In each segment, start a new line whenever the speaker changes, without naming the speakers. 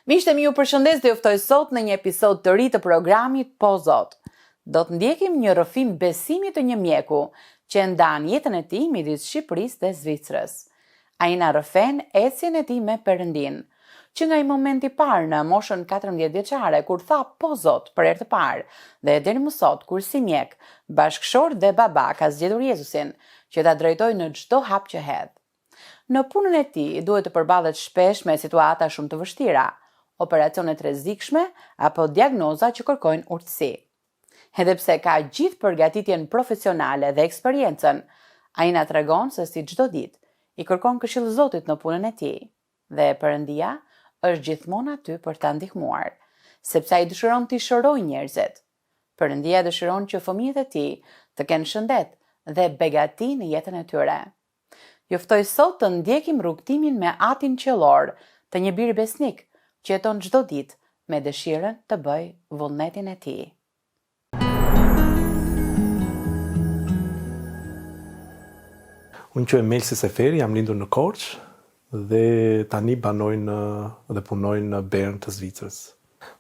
Miqtë mi, ju përshëndes dhe juftoj sot në një episod të ri të programit Po Zot. Do të ndjekim një rrëfim besimi të një mjeku që ndan jetën e tij midis Shqipërisë dhe Zvicrës. Ai na rrëfen ecjen e tij me Perëndin, që nga i momenti parë në moshën 14 vjeçare kur tha Po Zot për herë të parë dhe deri më sot kur si mjek, bashkëshor dhe baba ka zgjedhur Jezusin që ta drejtojë në çdo hap që hedh. Në punën e tij duhet të përballet shpesh me situata shumë të vështira, operacione të rrezikshme apo diagnoza që kërkojnë urtësi. Edhe pse ka gjithë përgatitjen profesionale dhe eksperiencën, ai na tregon se si çdo ditë i kërkon këshill Zotit në punën e tij dhe Perëndia është gjithmonë aty për ta ndihmuar, sepse ai dëshiron të shërojë njerëzit. Perëndia dëshiron që fëmijët e tij të kenë shëndet dhe begati në jetën e tyre. Ju ftoj sot të ndjekim rrugtimin me atin qiellor të një biri besnik që jeton çdo ditë me dëshirën të bëj vullnetin e tij.
Unë quhem Melsi Seferi, jam lindur në Korçë dhe tani banoj dhe punoj në Bern të Zvicrës.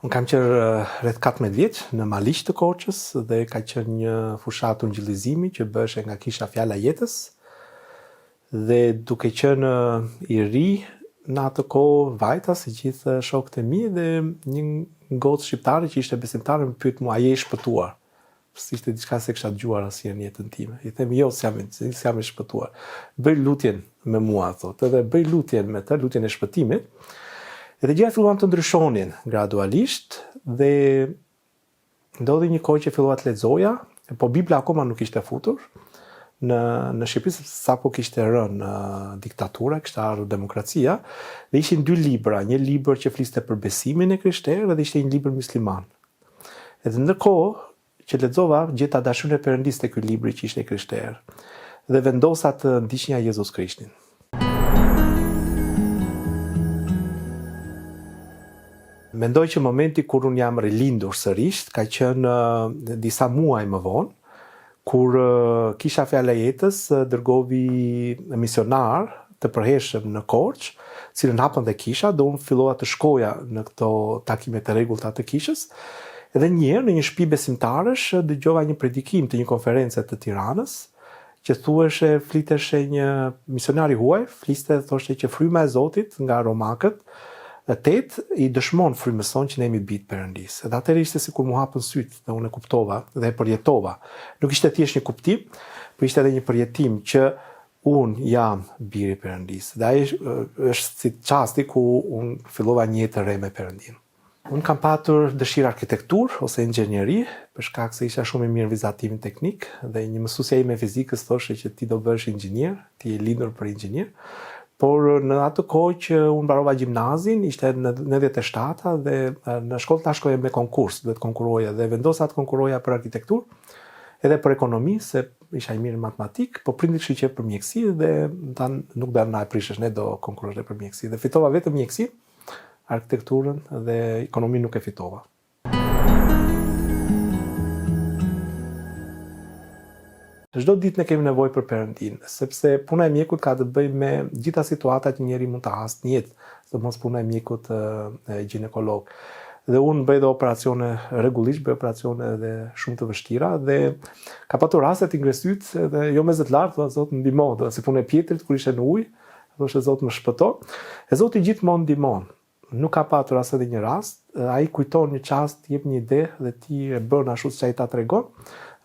Unë kam qenë rreth 14 vjeç në Maliq të Korçës dhe ka qenë një fushat ungjillizimi që bëhej nga kisha Fjala e Jetës. Dhe duke qenë i ri në atë kohë vajta si gjithë shokët e mi dhe një gocë shqiptare që ishte besimtare më pyet mua, a je i shpëtuar? Ishte diçka se kisha dëgjuar asnjëherë në jetën time. I them jo, s'jam i shpëtuar. Bëj lutjen me mua, thotë, edhe bëj lutjen me të, lutjen e shpëtimit. Edhe gjërat filluan të ndryshonin gradualisht dhe ndodhi një kohë që fillova të lexoja, po Bibla akoma nuk ishte futur. Në Shqipëri sapo kishte rënë diktatura, kishte ardhur demokracia dhe ishin dy libra, një libër që fliste për besimin e krishterëve dhe ishte një libër musliman. Edhe ndërkohë që lexova, gjeta dashurinë e Perëndisë te ky libri që ishte krishterë dhe vendosa të ndiqnja Jezus Krishtin. Mendoj që momenti kur unë jam rilindur sërish ka qenë disa muaj më vonë, kur kisha Fjala e Jetës dërgovi misionar të përhershëm në Korçë, cilën hapën dhe kisha, dhe unë fillova të shkoja në këto takime të rregullta të kishës. Edhe një herë në një shtëpi besimtarësh dëgjova një predikim të një konference të Tiranës, që thuheshe fliteshe një misionari huaj, fliste thoshte që fryma e Zotit nga Romakët 8 i dëshmon frymëson që ne jemi bijtë Perëndisë. Edhe atëherë ishte sikur mu hapën sytë dhe unë e kuptova dhe e përjetova. Nuk ishte thjesht një kuptim, por ishte edhe një përjetim që unë jam biri i Perëndisë. Dhe ai është si çasti ku unë fillova një jetë të re me Perëndin. Unë kam patur dëshirë arkitektur ose inxhinieri, për shkak se isha shumë i mirë në vizatimin teknik dhe një mësuesja ime fizikës thoshte që ti do bëhesh inxhinier, ti je lindur për inxhinier. Por në atë kohë që unë mbarova gjimnazin, ishte në 97 dhe në shkollë ta shkoja me konkurs, duhet konkuroja dhe vendosa të konkuroja për arkitektur, edhe për ekonomi, se isha i mirë në matematik, po prindrit kishin qejf për mjeksi dhe nuk do na e prishësh, ne do konkurosh për mjeksi. Dhe fitova vetëm mjeksi, arkitekturën dhe ekonominë nuk e fitova. Çdo ditë ne kemi nevojë për Perëndin, sepse puna e mjekut ka të bëjë me gjitha situatat që njeri mund të hasë në jetë, sidomos puna e mjekut ginekolog. Dhe unë bëj dhe operacione rregullisht, bëj operacione edhe shumë të vështira dhe ka patur raste të ingresyt dhe jo me zë të lartë, thonë Zot më ndihmo, si punë e Pjetrit kur ishte në ujë, thoshte Zot më shpëto. E Zoti gjithmonë ndihmon. Nuk ka patur as edhe një rast, ai kujton një çast, jep një ide dhe ti e bën ashtu siç ai ta tregon.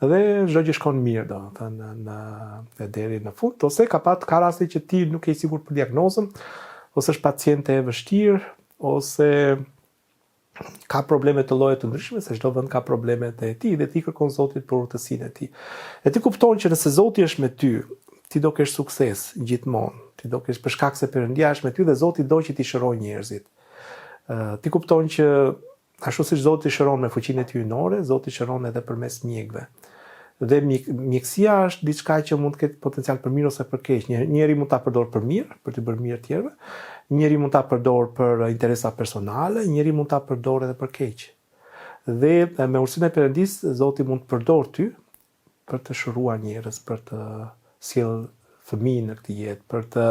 Dhe çdo gjë shkon mirë, domethënë në deri në fund, ose ka raste që ti nuk je i sigurt për diagnozën, ose është paciente e vështirë, ose ka probleme të lloje të ndryshme, se çdo vend ka problemet e tij dhe ti kërkon Zotit për urtësinë e tij. E ti kupton që nëse Zoti është me ty, ti do kesh sukses gjithmonë. Ti do kesh për shkak se Perëndia është me ty dhe Zoti do që ti shëroj njerëzit. Ti kupton që ashtu siç Zoti shëron me fuqinë e tij hyjnore, Zoti shëron edhe përmes mjekëve. Dhe mjekësia është diçka që mund të ketë potencial për mirë ose për keq. Njëri mund ta përdor për mirë, për të bërë mirë tjerëve, njëri mund ta përdor për interesa personale, njëri mund ta përdor edhe për keq. Dhe me urtësinë e Perëndisë, Zoti mund të përdor ty për të shëruar njerëz, për të sjellë fëmijë në këtë jetë, për të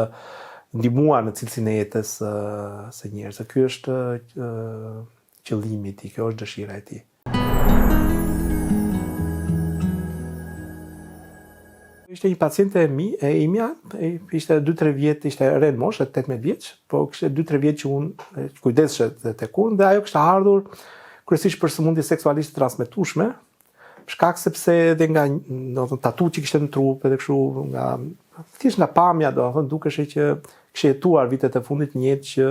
ndihmuar në cilësinë e jetës së njerëzve. Ky është qëllimi i tij, kjo është dëshira e tij. Ishte një paciente e imja, ishte 2-3 vjet, ishte re në moshë, 18 vjeç, po kishte 2-3 vjet që unë kujdesesha tek unë dhe ajo kishte ardhur kryesisht për sëmundje seksualisht transmetueshme, shkak sepse edhe nga tatu që kishte në trup, edhe kështu thjesht nga pamja, dukeshte që kishte jetuar vitet e fundit një jetë që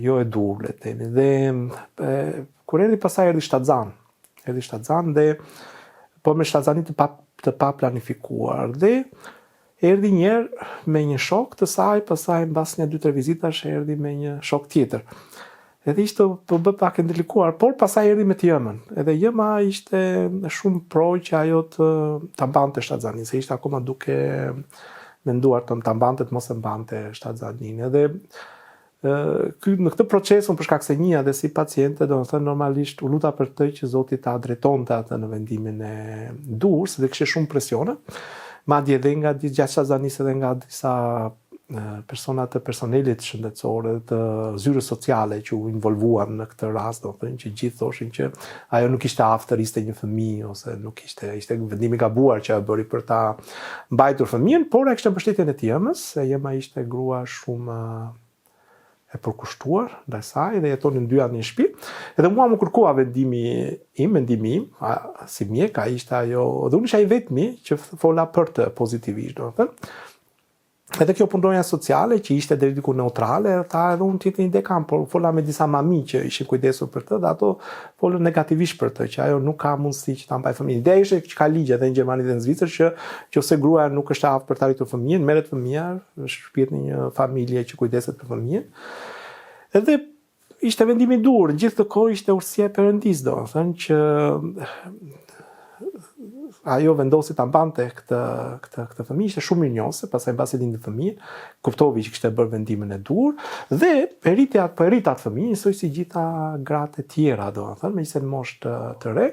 jo e dur, le të themi. Dhe kur erdhi pasaj erdhi shtatzan dhe po me shtatzanit të pa planifikuar dhe erdhi një herë me një shok të saj, pastaj mbas një 2-3 vizitash erdhi me një shok tjetër. Edhe ishte po bë pak e ndërlikuar, por pastaj erdhi me të jëmën. Edhe jëma ishte shumë pro që ajo ta mbante shtatzanin, se ishte akoma duke menduar të mbante të mos e mbante shtatzanin. Edhe në këtë proces unë për shkak se njëja dhe si paciente, domethënë normalisht u luta për të që Zoti ta drejtonte atë në vendimin e dur, se kishte shumë presione. Madje edhe nga gjatë shtatzanisë edhe nga disa persona të personelit shëndetësor dhe të zyrës sociale që u involvuan në këtë rast, domethënë që gjithë thoshin që ajo nuk ishte aftër, ishte një fëmijë ose nuk ishte vendimi i gabuar që ajo bëri për ta mbajtur fëmijën, por e kishte mbështetjen e tij jemës, se jema ishte grua shumë e përkushtuar ndaj saj dhe jetonin dy anë në shtëpi. Edhe mua më kërkua mendimi im, si mjek, ai ishte ajo, dhe unë isha i vetmi që fola për të pozitivisht, domethënë. Edhe kjo punonja sociale që ishte deri diku neutrale, ta edhe unë tjetër ide kam, por fola me disa mami që ishin kujdesur për të, dhe ato folën negativisht për të, që ajo nuk ka mundësi që ta mbajë fëmijën. Ideja ishte që ka ligje edhe në Gjermani dhe në Zvicër që nëse gruaja nuk është aftë për të arritur fëmijën, merret fëmia, shpihet në një familje që kujdeset për fëmijën. Edhe ishte vendimi i dur, gjithë të kohë ishte urtësia e Perëndis, domethënë që ajo vendosi ta mbante këtë fëmijë, ishte shumë mirënjohëse, pastaj mbasi lindi fëmijën, kuptovi që kishte bërë vendimin e dur dhe e rrit atë fëmijën, njësoj si gjitha gratë e tjera, domethënë, megjithëse në moshë të re.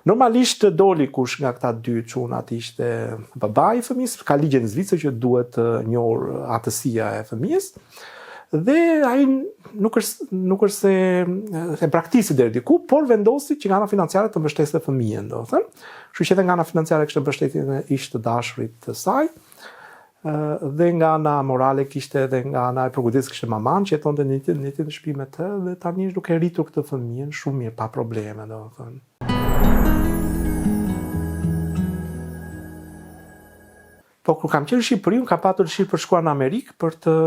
Normalisht doli kush nga këta dy çunat ishte babai i fëmijës, ka ligje në Zvicër që duhet njohur atësia e fëmijës. Dhe ai nuk është se e praktisi deri diku, por vendosi që nga ana financiare të mbështeste fëmijën, domethënë. Kështu që edhe nga ana financiare kishte mbështetjen e ish të dashurit të saj, dhe nga ana morale kishte edhe nga ana e përkujdesjes kishte maman që jetonte në një shtëpi me të dhe tani është duke rritur këtë fëmijën shumë mirë pa probleme, domethënë. Po kur kam qenë në Shqipëri, kam patur dëshirë për shkuar në Amerikë për të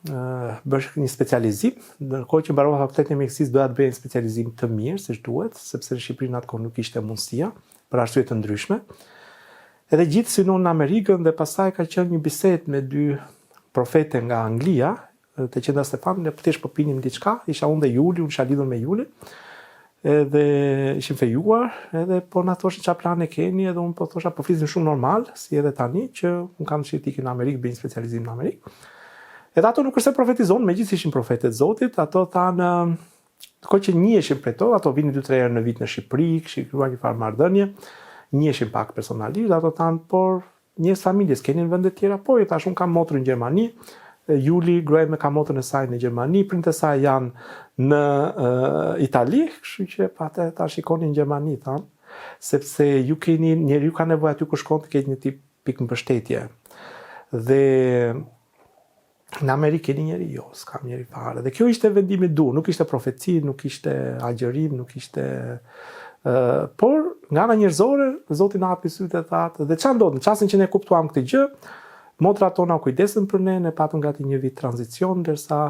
bërë një specializim, ndërkohë që mbarova fakultetin e mjekësisë doja të bëja një specializim të mirë, siç duhet, sepse në Shqipëri atë kohë nuk ishte mundësia për arsye të ndryshme. Edhe gjithë synon në Amerikën dhe pastaj ka qenë një bisedë me dy profete nga Anglia, të Qendra Stefan, ne thjesht po pinim diçka, isha unë dhe Juli, unë isha lidhur me Juli. Edhe ishim fejuar, edhe po na thoshin çfarë plane keni, edhe unë po thosha po flisim shumë normal, si edhe tani që unë kam dëshirë të ikim në Amerikë, bëj një specializim në Amerikë. Edhe ato nuk është se profetizon, megjithëse ishin profetet Zotit, ato thanë, kohë që njiheshin prej to, ato vinin 2-3 herë në vit në Shqipëri, kishin krijuar një farë marrëdhënie, njiheshin pak personalisht, ato thanë, por njerëz familjes keni në vende të tjera, po, tash unë kam motrën në Gjermani, Juli gruaj me ka motrën e saj në Gjermani, prindët e saj janë në Itali, kështu që patë ta shikoni në Gjermani, thanë, sepse njeriu ka nevojë aty ku shkon të ketë një tip mbështetje. Dhe në Amerikë keni njeri, jo, s'kam njeri fare. Dhe kjo ishte vendimi dur, nuk ishte profeci, nuk ishte agjërim, nuk ishte... por, nga ana njerëzore, Zoti na hapi sytë e thatë, dhe çfarë ndodhi? Në çastin që ne kuptuam këtë gjë, motrat tona u kujdesën për ne patëm gati një vit tranzicion, ndërsa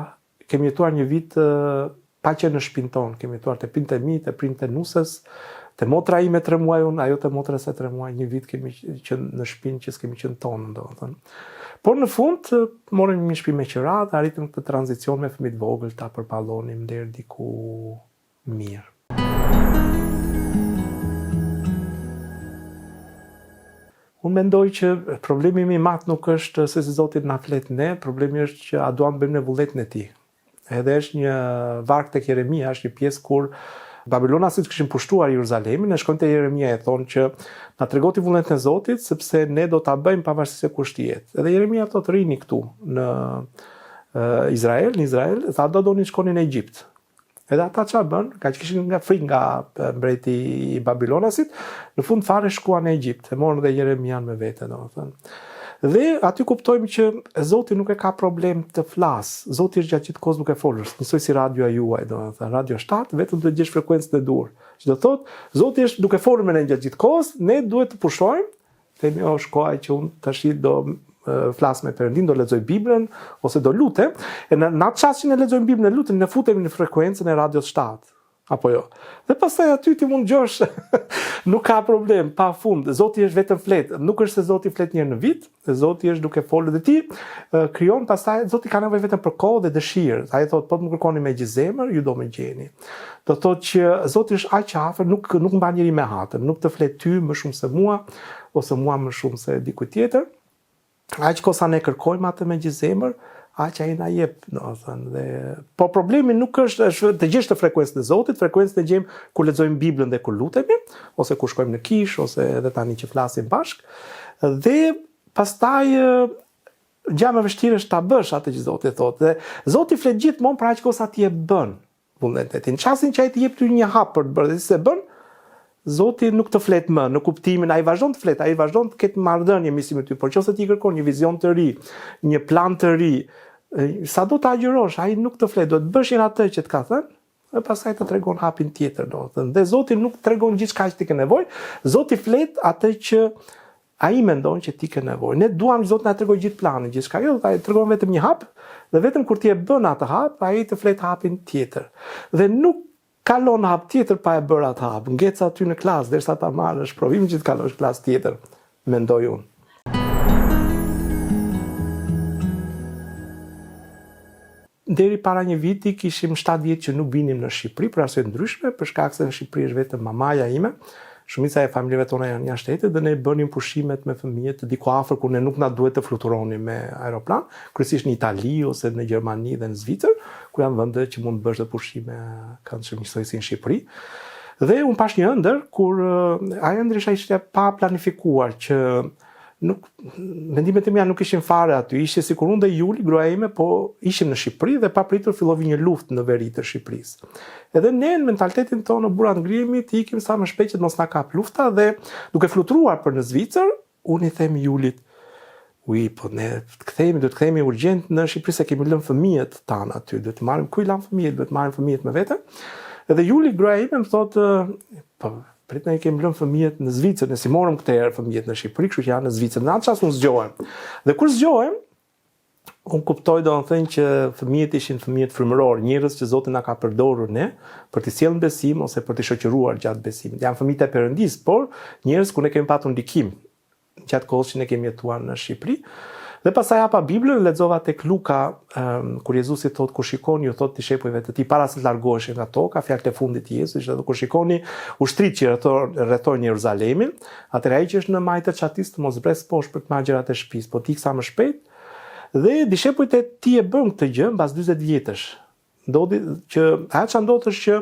kemi jetuar një vit pa qenë në shtëpinë tonë, kemi jetuar te prindët e mi, te prindët e nusës, te motra ime 3 muaj, ajo te motrës e 3 muaj, një vit kemi qenë në shtëpinë që s'kemi qenë tonë, domethënë. Por në fund, morëm një shtëpi me qerat, arritëm këtë tranzicion me fëmijë të vogël, ta përballonim deri diku mirë. Unë mendoj që problemi më i madh nuk është se si Zoti na flet ne, problemi është që a duam bëjmë ne vullnetin e tij. Edhe është një varg tek Jeremia, është një pjesë kur Babilonasit kishin pushtuar Jeruzalemin, e shkojnë te Jeremia e thonë që na tregoti vullnetin e Zotit sepse ne do ta bëjmë pavarësisht se kush jetë. Edhe Jeremia thotë rini këtu në Izrael, tha do donin shkonin në Egjipt. Edhe ata çfarë bën, ka që kishin nga frikë nga mbreti i Babilonasit, në fund fare shkuan në Egjipt, e morën dhe Jeremian me vete, domethënë. Dhe aty kuptojmë që Zoti nuk e ka problem të flas. Zoti është gjatë gjithë kohës duke folur, njësoj si radioja juaj, domethënë, Radio 7, vetëm duhet gjesh frekuencën e dur. Që do thotë, Zoti është duke folur me ne gjatë gjithë kohës, ne duhet të pushojmë, themi është koha që unë tash do flas me Perëndin, do lexoj Biblën ose do lutem, e në atë çast që ne lexojmë Biblën e lutem, ne futemi në frekuencën e Radios 7. Apo jo. Dhe pastaj aty ti mund gjosh, nuk ka problem, pa fund. Zoti është vetëm flet, nuk është se Zoti flet një herë në vit, Zoti është duke folur dhe ti krijon, pastaj Zoti ka nevojë vetëm për kohë dhe dëshirë. Ai thotë, po të më kërkoni me gjithë zemër, ju do më gjeni. Do thotë që Zoti është aq afër, nuk mban njëri me hatër, nuk të flet ty më shumë se mua, ose mua më shumë se dikujt tjetër. Aq kosa ne kërkojmë atë me gjithë zemër, aq ai na jep, domethënë. Dhe po problemi nuk është të gjesh të frekuencën e Zotit, frekuencën e gjejmë kur lexojmë Biblën dhe kur lutemi, ose kur shkojmë në kishë, ose edhe tani që flasim bashk. Dhe pastaj gjë më vështirë është ta bësh atë që Zoti thotë. Dhe Zoti flet gjithmonë për aq kosa ti e bën vullnetin. Në çastin që ai të jep ty një hap për të bërë, dhe si e bën, Zoti nuk të flet më në kuptimin, ai vazhdon të flet, ai vazhdon të ketë marrëdhënie me ty, por nëse ti kërkon një vizion të ri, një plan të ri, sa do të agjërosh, ai nuk të flet, do të bësh atë që të ka thënë, e pastaj të tregon hapin tjetër, domethënë. Dhe Zoti nuk tregon gjithçka që ti ke nevojë, Zoti flet atë që ai mendon që ti ke nevojë. Ne duam Zoti na tregoj gjithë planin, gjithçka, jo, ai tregon vetëm një hap, dhe vetëm kur ti e bën atë hap, ai të flet hapin tjetër. Dhe nuk kalon hap tjetër pa e bërë atë hap. Ngec aty në klasë derisa ta marrësh provimin që të kalosh klasë tjetër, mendoj unë. Deri para një viti kishim 7 vjet që nuk vinim në Shqipëri për arsye ndryshme, për shkak se në Shqipëri është vetëm mamaja ime. Shumica e familjeve tona janë jashtë shtetit dhe ne bënim pushimet me fëmijët diku afër ku ne nuk na duhet të fluturonim me aeroplan, kryesisht në Itali ose në Gjermani dhe në Zvicër, ku janë vende që mund të bësh të pushime kanë njësoj si në Shqipëri. Dhe unë pash një ëndër kur ai ëndër ishte pa planifikuar që mendimet e mia nuk ishin fare aty, ishte sikur unë dhe Juli, gruaja ime, po ishim në Shqipëri dhe papritur fillovi një luftë në veri të Shqipërisë. Edhe ne në mentalitetin tonë burra ngrihemi të ikim sa më shpejt që mos na kap lufta dhe duke flutruar për në Zvicër, unë i them Julit, po ne do të kthehemi urgjent në Shqipëri se kemi lënë fëmijët tan aty, do të marrim ku i lan fëmijët, do të marrim fëmijët me vete. Edhe Juli, gruaja ime, më thotë, po prit ne kemi lënë fëmijët në Zvicër, ne si morëm këtë herë fëmijët në Shqipëri, kështu që janë në Zvicër. Në atë çast unë zgjohem. Dhe kur zgjohem, unë kuptoj domethënë që fëmijët ishin fëmijët frymëror, njerëz që Zoti na ka përdorur ne për të sjellën besim ose për të shoqëruar gjatë besimit. Janë fëmijët e Perëndis, por njerëz ku ne kemi patur ndikim gjatë kohës që ne kemi jetuar në Shqipëri. Dhe pastaj hapa Biblën, lexova tek Luka, kur Jezusi thotë kur shikoni ju thotë discepujve të tij para se të largoheshin nga toka, fjalët e fundit të Jezusit, ishte kur shikoni ushtrit që rrethojnë Jeruzalemin, atëherë ai që është në majtë çatis të mos zbres poshtë për të marrë gjërat e shtëpisë, po ti sa më shpejt. Dhe discepujt e tij e bën këtë gjë mbas 40 vjetësh. Ndodhi që ajo që ndodh është që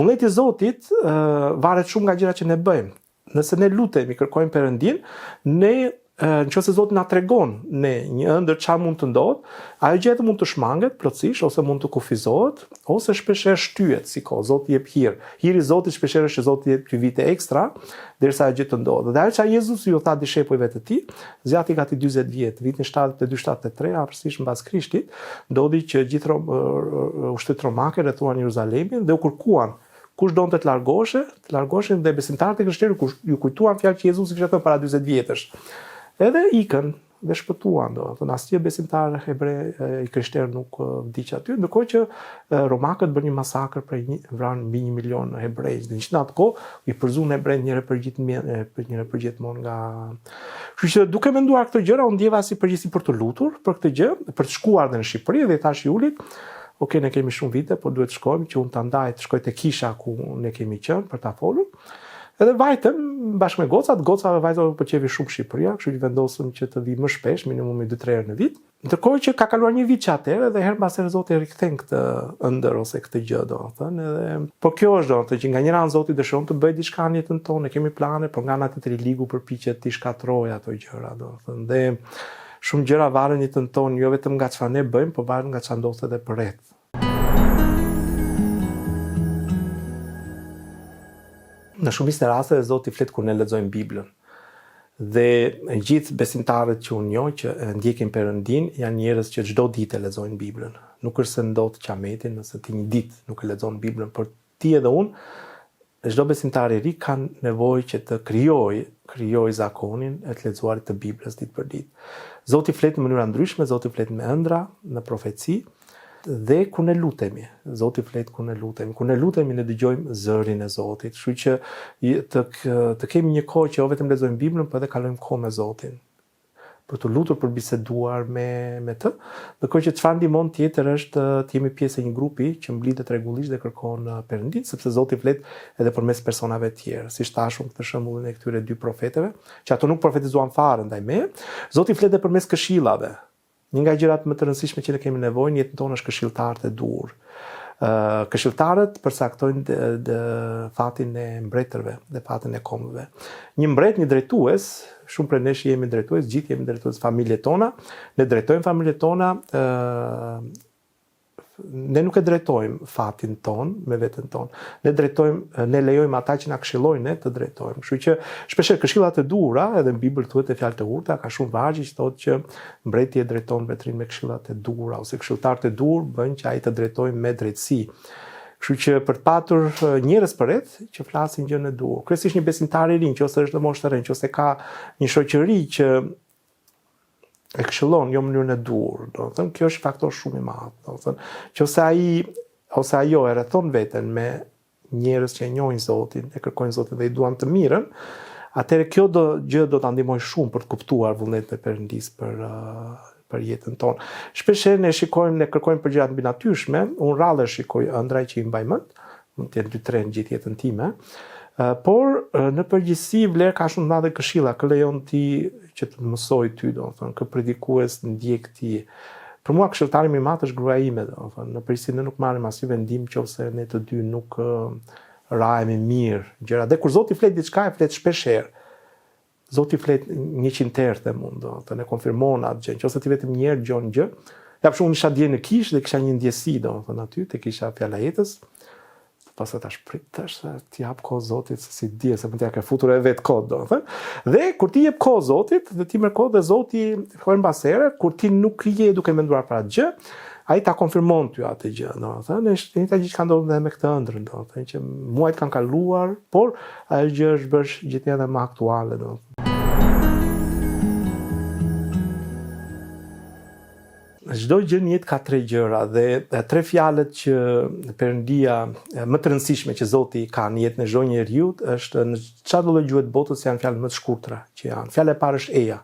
vullneti i Zotit varet shumë nga gjërat që ne bëjmë. Nëse ne lutemi, kërkojmë Perëndin, ne nëse Zoti na tregon ne një ëndër çfarë mund të ndodh, ajo gjë mund të shmanget plotësisht ose mund të kufizohet ose shpeshherë shtyhet si kohë. Zoti jep hir. Hiri i Zotit shpeshherë është që Zoti jep 2 vite ekstra derisa ajo gjë të ndodhë. Dhe ajo që Jezusi ju tha discepujve të tij, zgjati gati 40 vjet, vitin 72-73 afërsisht mbas Krishtit, ndodhi që gjithë ushtrit romake rrethuan Jeruzalemin dhe u kërkuan kush donte të largoheshin dhe besimtarët e krishterë ju kujtuan fjalë që Jezusi kishte thënë para 40 vjetësh. Edhe ikën dhe shpëtuan, domethënë asnjë besimtar hebre i krishterë nuk vdiq aty, ndërkohë që romakët bën një masakër vranë mbi 1 milion hebrej. Dhe në atë kohë i përzuan hebrejt njëherë për gjithmonë nga. Kështu që duke menduar këtë gjëra, unë ndjeva si përgjegjësi për të lutur për këtë gjë, për të shkuar në Shqipëri dhe i thash Julit, ok, ne kemi shumë vite, por duhet të shkojmë që unë ta ndaj të shkoj te kisha ku ne kemi qenë për ta folur. Edhe vajtëm bashkë me gocat, gocave vajzave pëlqevi shumë Shqipëria, kështu që vendosëm që të vi më shpesh, minimumi 2-3 herë në vit. Ndërkohë që ka kaluar një vit që atëherë dhe herë mbas here Zoti rikthen këtë ëndër ose këtë gjë, domethënë, edhe po kjo është domethënë që nga njëra anë Zoti dëshiron të bëjë diçka në jetën tonë, kemi plane, por nga ana tjetër ligu përpiqet të shkatërrojë ato gjëra, domethënë. Dhe shumë gjëra varen jetën tonë jo vetëm nga çfarë ne bëjmë, por varen nga çfarë ndodh edhe përreth. Në shumicën e rasteve Zoti flet kur ne lexojmë Biblën. Dhe gjithë besimtarët që unë njoh që ndjekin Perëndin janë njerëz që çdo ditë lexojnë Biblën. Nuk është se ndodh qametin nëse ti një ditë nuk e lexon Biblën, por ti edhe unë, çdo besimtar i ri ka nevojë që të krijojë zakonin e të lexuarit të Biblës ditë për ditë. Zoti flet në mënyra ndryshme, Zoti flet me ëndra, në profeci. Dhe kur ne lutemi, Zoti flet kur ne lutemi ne dëgjojmë zërin e Zotit, kështu që të kemi një kohë që jo vetëm lexojmë Biblën, por edhe kalojmë kohë me Zotin, për të lutur, për biseduar me të. Ndërkohë që çfarë ndihmon tjetër është të jemi pjesë e një grupi që mblidhet rregullisht dhe kërkon Perëndin, sepse Zoti flet edhe përmes personave të tjerë, siç tashun këtë shembullin e këtyre 2 profetëve, që ato nuk profetizuan fare ndaj meje. Zoti flet edhe përmes këshillave. Një nga gjërat më të rëndësishme që ne kemi nevojë në jetën tonë është këshilltarët e dur. Këshilltarët përcaktojnë fatin e mbretërve dhe fatin e kombëve. Një mbret, një drejtues, shumë prej nesh jemi drejtues, gjithë jemi drejtues familjet tona, ne drejtojmë familjet tona, ne nuk e drejtojmë fatin ton me veten ton. Ne lejojmë ata që na këshillojnë ne të drejtojmë. Kështu që shpesh këshillat e dhura, edhe në Bibël thuhet e fjalë të urta, ka shumë vargje që thotë që mbreti e drejton vetrin me këshillat e dhura ose këshilltarët e dur bëjnë që ai të drejtojë me drejtësi. Kështu që për të patur njerëz përreth që flasin gjën e dur, kryesisht një besimtar i ri, nëse është në moshë të re, nëse ka një shoqëri që e këshillon jo në mënyrën e dur, domethënë kjo është faktor shumë i madh, domethënë nëse ai ose ajo e rrethon veten me njerëz që e njohin Zotin, e kërkojnë Zotin dhe i duan të mirën, atëherë kjo gjë do ta ndihmojë shumë për të kuptuar vullnetin e Perëndis për jetën tonë. Shpesh ne kërkojmë për gjëra mbi natyrshme, unë rrallë shikoj ëndra që i mbaj mend, mund të jenë 2-3 në gjithë jetën time. Por në përgjithësi vlerë ka shumë të madhe këshilla, kë lejon ti që të mësoj ty, domethënë, kë predikues ndjek ti. Për mua këshilltari më i madh është gruaja ime, domethënë, në përgjithësi ne nuk marrim asnjë vendim nëse ne të dy nuk rahemi mirë gjëra. Dhe kur Zoti flet diçka, e flet shpesh herë. Zoti flet 100 herë te mund, domethënë, e konfirmon atë gjë. Nëse ti vetëm një herë dëgjon gjë, ja për shembull isha dje në kish dhe kisha një ndjesi, domethënë aty te kisha fjala jetës. Pastaj tash pritesh ti jap kohë Zotit se si di se mund t'ja ke futur e vet kohë domethënë. Dhe kur ti jep kohë Zotit, dhe ti merr kohë dhe Zoti fillon mbas here, kur ti nuk je duke menduar për atë gjë, ai ta konfirmon ty atë gjë, domethënë, është njëta gjë që ka ndodhur edhe me këtë ëndrrën, domethënë që muajt kanë kaluar, por ajo gjë është bërë gjithnjë më aktuale, domethënë. Çdo gjë në jetë ka 3 gjëra dhe 3 fjalët që Perëndia më të rëndësishme që Zoti ka në jetën e çdo njeriu është në çfarë do lloj gjuhë të botës janë fjalët më të shkurtra që janë. Fjala e parë është eja.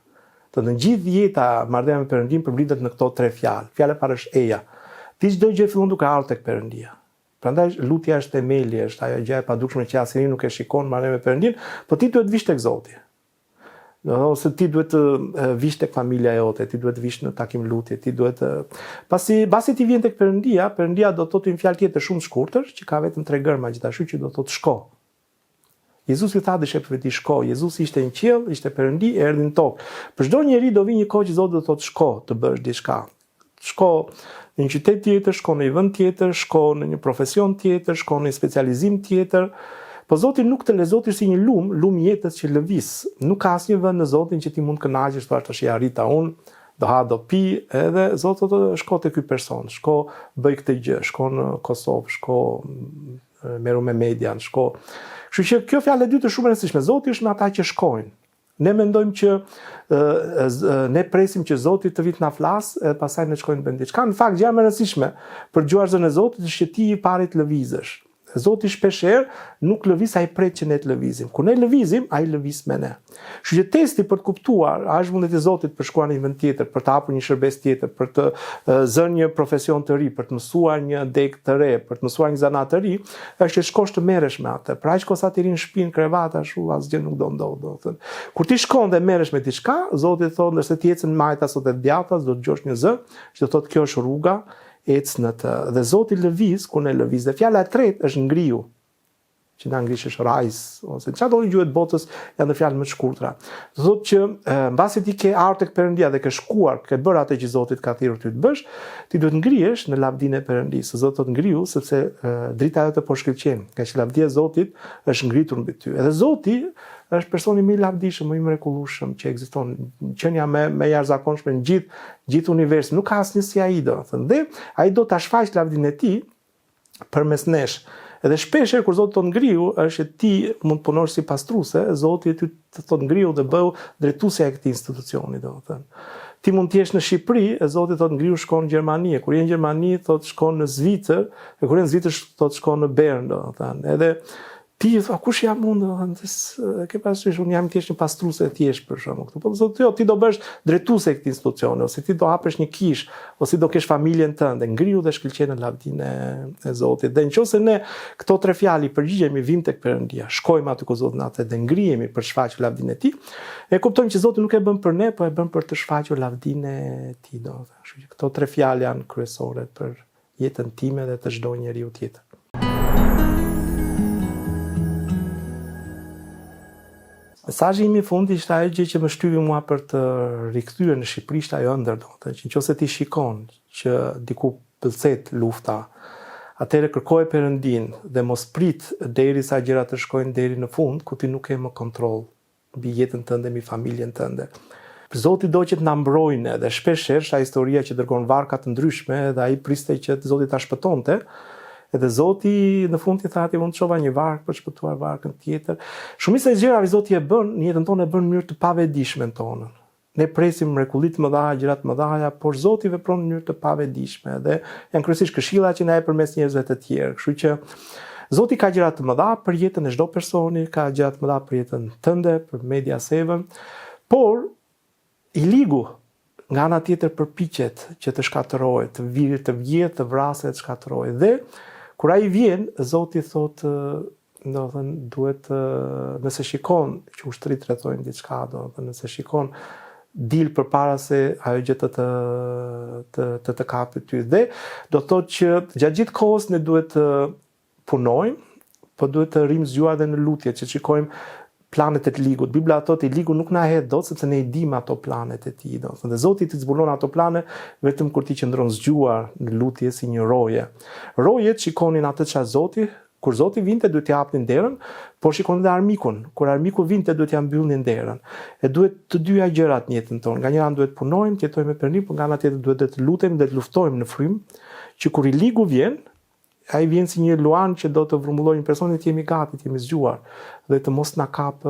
Do të gjithë jeta marrëdhënia me Perëndin përmblitet në këto 3 fjalë. Fjala e parë është eja. Ti çdo gjë fillon duke ardhur tek Perëndia. Prandaj lutja është themeli, është ajo gjë e padukshme që asnjëri nuk e shikon marrëdhënia me Perëndin, por ti duhet vish tek Zoti. Ose ti duhet të vish tek familja jote, ti duhet të vish në takim lutje, ti duhet pasi ti vjen tek Perëndia, Perëndia do të thotë një fjalë tjetër shumë të shkurtër, që ka vetëm 3 gërma gjithashtu që do të thotë shko. Jezusi tha disheprëve ti shko. Jezusi ishte në qiell, ishte Perëndi, erdhi në tokë. Për çdo njeri do vi një kohë që Zoti do të thotë shko, të bësh diçka. Shko në një qytet tjetër, shko në një vend tjetër, shko në një profesion tjetër, shko në një specializim tjetër. Po Zoti nuk të Zoti si një lum jetës që lëviz. Nuk ka asnjë vend në Zotin që ti mund kënaqesh, thua tash ja arrita unë, do ha do pi, edhe Zoti do të shko te ky person, shko bëj këtë gjë, shko në Kosovë, shko merru me median, shko. Kështu që kjo fjalë e dytë është shumë e rëndësishme. Zoti është me ata që shkojnë. Ne mendojmë që ne presim që Zoti të vit na flas, e pastaj ne shkojmë bën diçka. Në fakt gjëja më e rëndësishme për dëgjuar zërin e Zotit është që ti i pari të lëvizësh. Zoti shpeshherë nuk lëviz, ai pret që ne të lëvizim. Kur ne lëvizim, ai lëviz me ne. Kështu që testi për të kuptuar, a është vullneti i Zotit për shkuar në një vend tjetër, për të hapur një shërbes tjetër, për të zënë një profesion të ri, për të mësuar një deg të re, për të mësuar një zanat të ri, është që shkosh të merresh me atë. Pra aq kosa ti rin në shtëpinë krevat ashtu asgjë nuk do ndodh, do të thënë. Kur ti shkon dhe merresh me diçka, Zoti thotë nëse ti ecën majtas ose djathtas, do të dëgjosh një zë, që do thotë kjo është rruga, ec në të. Dhe Zoti lëviz kur ne lëviz. Dhe fjala e tretë është ngriu, që në anglisht është rise, ose çfarë do të gjuhet botës, janë fjalë më të shkurtra. Do thotë që mbasi ti ke ardhur tek Perëndia dhe ke shkuar, ke bërë atë që Zoti ka thirrur ty të bësh, ti duhet ngrihesh në lavdinë e Perëndisë. Zoti thotë ngrihu sepse drita jote po shkëlqen, nga që lavdia e Zotit është ngritur mbi ty. Edhe Zoti është personi më i lavdishëm, më i mrekullueshëm që ekziston, qenia më jashtëzakonshme në gjithë universin. Nuk ka asnjë si ai, do të thënë. Dhe ai do ta shfaqë lavdinë e tij përmes nesh. Edhe shpeshherë kur Zoti të ngriu, është që ti mund të punosh si pastruese, Zoti ty të thotë ngriu dhe bëu drejtuesja e këtij institucioni, do të thënë. Ti mund të jesh në Shqipëri, e Zoti thotë ngriu shkon në Gjermani, kur je në Gjermani thotë shkon në Zvicër, e kur je në Zvicër thotë shkon në Bern, do të thënë. Edhe ti thua kush jam unë, do të thënë, ke parasysh unë jam thjesht një pastruese e thjesht për shkakun këtu. Po Zoti jo, ti do bësh drejtuese e këtij institucioni, ose ti do hapesh një kish, ose do kesh familjen tënde, ngriu dhe shkëlqen në lavdinë e Zotit. Dhe nëse ne këto tre fjalë i përgjigjemi vim tek Perëndia, shkojmë aty ku Zoti na the dhe ngrihemi për shfaqur lavdinë e tij, e kuptojmë që Zoti nuk e bën për ne, po e bën për të shfaqur lavdinë e tij, do të thënë. Kështu që këto tre fjalë janë kryesore për jetën time dhe të çdo njeriu tjetër. Mesazhi im i fundit ishte ajo gjë që më shtypi mua për të rikthyer në Shqipëri, ishte ajo ëndër, do të thënë që nëse ti shikon që diku pëlqet lufta, atëherë kërkoje Perëndin dhe mos prit derisa gjërat të shkojnë deri në fund, ku ti nuk ke më kontroll mbi jetën tënde, mbi familjen tënde. Zoti do që të na mbrojnë, dhe shpeshherë është historia që dërgon varka të ndryshme dhe ai priste që Zoti ta shpëtonte. Edhe Zoti në fund i tha ti mund të shova një varkë për të shpëtuar varkën tjetër. Shumica e gjërave Zoti e bën në jetën tonë, e bën në mënyrë të pavetëdijshme tonë. Ne presim mrekulli të mëdha, gjëra të mëdha, por Zoti vepron në mënyrë të pavetëdijshme dhe janë kryesisht këshilla që na jep përmes njerëzve të tjerë. Kështu që Zoti ka gjëra të mëdha për jetën e çdo personi, ka gjëra të mëdha për jetën tënde, për Media 7, por i ligu nga ana tjetër përpiqet që të shkatërrohet, të vjedhë, të vrasë, të shkatërrohet. Dhe kur ai vjen, Zoti thotë, do të thënë, duhet nëse shikon që ushtrit rrethojnë diçka, do të thënë, nëse shikon dil përpara se ajo gjë të kapë ty. Dhe do të thotë që gjatë gjithë kohës ne duhet të punojmë, po duhet të rrim zgjuar edhe në lutje, që shikojmë planet e të ligut. Bibla thotë i ligu nuk na hedh dot sepse ne i dimë ato planet e tij, do të thënë. Dhe Zoti të zbulon ato plane vetëm kur ti qëndron zgjuar në lutje si një roje. Rojet shikonin atë çfarë Zoti, kur Zoti vinte duhet t'i hapnin derën, por shikonin dhe armikun. Kur armiku vinte duhet t'i mbyllnin derën. E duhet të dyja gjërat në jetën tonë. Nga njëra duhet punojmë, të jetojmë me Perëndin, por nga ana tjetër duhet të lutemi dhe të luftojmë në frym, që kur i ligu vjen, ai vjen si një luan që do të vrumullojë një person, të jemi gati, të jemi zgjuar dhe të mos na kap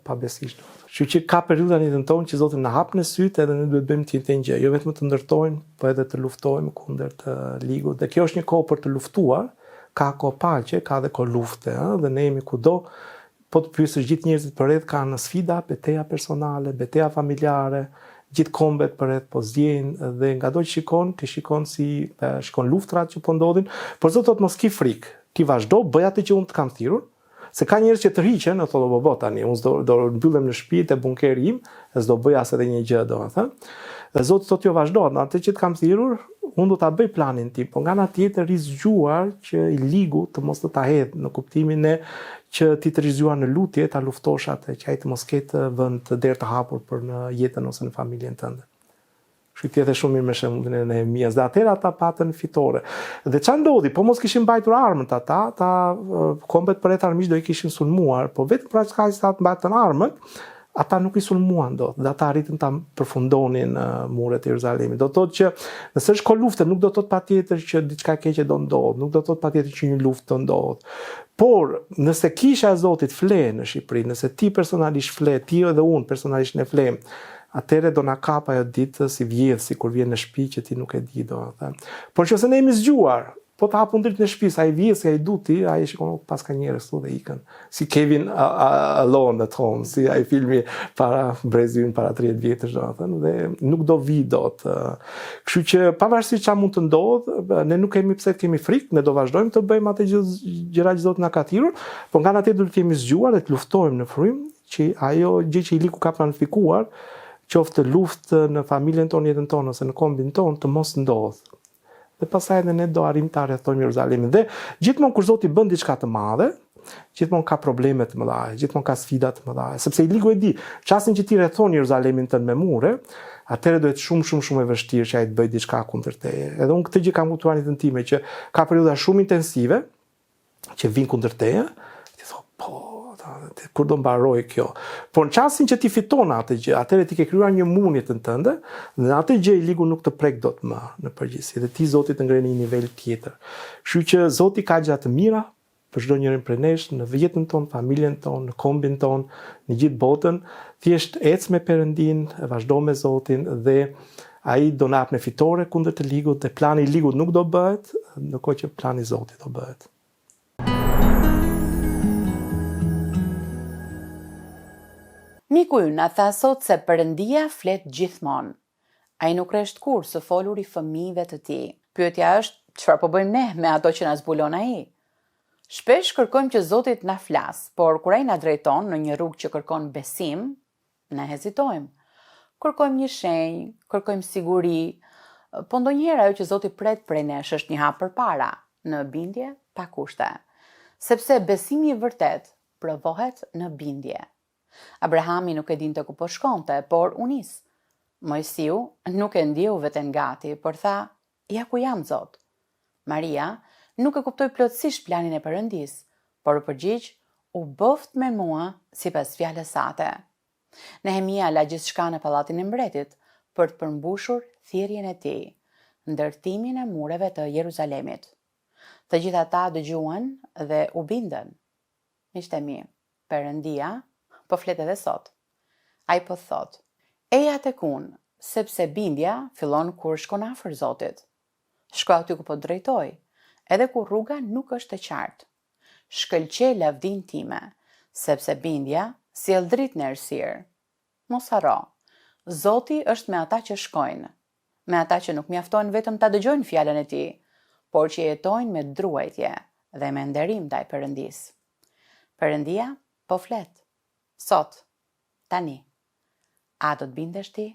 pabesisht. Kështu që ka periudha në jetën tonë që Zoti na hap në sytë edhe ne duhet bëjmë të njëjtën gjë, jo vetëm të ndërtojmë, po edhe të luftojmë kundër të ligut. Dhe kjo është një kohë për të luftuar, ka kohë paqe, ka edhe kohë lufte, dhe ne jemi kudo. Po të pyesësh gjithë njerëzit përreth kanë sfida, betejë personale, betejë familjare, gjithë kombet përreth po zgjejnë dhe ngado që shikon si shikon luftrat që po ndodhin, por Zoti thotë mos ki frikë, ti vazhdo, bëj atë që unë të kam thirrur, se ka njerëz që të rriqen, thotë bo tani, unë do mbyllem në shtëpi te bunkeri im, e s'do bëj as edhe një gjë, domethënë. Dhe Zoti thotë jo vazhdo, atë që të kam thirrur, unë do ta bëj planin tim, por nga ana tjetër i zgjuar që i ligu të mos të ta hedh në kuptimin e që ti të rizgjuar në lutje, ta luftosh atë, që ai të mos ketë vend të derë të hapur për në jetën ose në familjen tënde. Kështu ti edhe shumë mirë me shembullin e Nehemias, dhe atëherë ata patën fitore. Dhe çfarë ndodhi? Po mos kishin mbajtur armët ata kombet përreth armiq do i kishin sulmuar, po vetëm pra çka ata mbajtën armët, ata nuk i sulmuan dot, dhe ata arritën ta përfundonin muret e Jeruzalemit. Do të thotë që nëse është kohë lufte, nuk do të thotë patjetër që diçka keqe do ndodh, nuk do të thotë patjetër që një luftë do ndodh. Por nëse kisha e Zotit fle në Shqipëri, nëse ti personalisht fle, ti edhe unë personalisht ne flem, atëherë do na kap ajo ditë si vjedh, si kur vjen në shtëpi që ti nuk e di, do të thënë. Por nëse ne jemi zgjuar po të hapun dritën e shtëpisë, ai vjen si ai duti, ai shikon pas ka njerëz këtu dhe ikën. Si Kevin Alone at Home, si ai filmi para Brezin para 30 vjetësh, domethënë, dhe nuk do vi dot. Kështu që pavarësisht çfarë mund të ndodhë, ne nuk kemi pse të kemi frikë, ne do vazhdojmë të bëjmë atë gjëra që Zoti na ka thirrur, por nga ana tjetër duhet të jemi zgjuar dhe të luftojmë në frymë që ajo gjë që i liku ka planifikuar, qoftë luftë në familjen tonë, jetën tonë ose në kombin tonë, të mos ndodhë. Dhe pastaj edhe ne do arrim të arretojmë Jeruzalemin. Dhe gjithmonë kur Zoti bën diçka të madhe, gjithmonë ka probleme të mëdha, gjithmonë ka sfida të mëdha, sepse i ligu e di, çastin që ti rrethon Jeruzalemin tënd me mure, atëherë duhet shumë e vështirë që ai të bëjë diçka kundër teje. Edhe unë këtë gjë kam kuptuar në jetën time që ka periudha shumë intensive që vijnë kundër teje, ti thon po, kur do mbaroj kjo. Por në çastin që ti fiton atë gjë, atëherë ti ke krijuar një mundje të tënde, dhe atë gjë i ligu nuk të prek dot më në përgjithësi. Dhe ti Zoti të ngrenë në një nivel tjetër. Kështu që Zoti ka gjëra të mira për çdo njërin prej nesh, në jetën tonë, familjen tonë, në kombin tonë, në gjithë botën. Thjesht ec me Perëndin, vazhdo me Zotin dhe ai do na jap në fitore kundër të ligut, dhe plani i ligut nuk do bëhet, ndërkohë që plani i Zotit do bëhet.
Miku ynë na tha sot se Perëndia flet gjithmonë. Ai nuk rresht kur së folur i fëmijëve të tij. Pyetja është, çfarë po bëjmë ne me ato që na zbulon ai? Shpesh kërkojmë që Zoti na flas, por kur ai na drejton në një rrugë që kërkon besim, ne hezitojmë. Kërkojmë një shenjë, kërkojmë siguri, po ndonjëherë ajo që Zoti pret prej nesh është një hap përpara, në bindje pa kushte. Sepse besimi i vërtet provohet në bindje. Abrahami nuk e dinte ku po shkonte, por u nis. Mojsiu nuk e ndjeu veten gati, por tha, ja ku jam Zot. Maria nuk e kuptoi plotësisht planin e Perëndis, por u përgjigj, u boft me mua sipas fjalës sate. Nehemia la gjithçka në pallatin e mbretit për të përmbushur thirrjen e tij, ndërtimin e mureve të Jeruzalemit. Të gjithë ata dëgjuan dhe u bindën. Miqtë mi, Perëndia po flet edhe sot. Ai po thot, eja tek unë, sepse bindja fillon kur shkon afër Zotit. Shko aty ku po drejtoj, edhe kur rruga nuk është e qartë. Shkëlqej lavdin time, sepse bindja sjell dritë në errësirë. Mos harro, Zoti është me ata që shkojnë, me ata që nuk mjaftojnë vetëm ta dëgjojnë fjalën e tij, por që jetojnë me druajtje dhe me nderim ndaj Perëndis. Perëndia po flet. Sot, tani, a do të bindesh ti?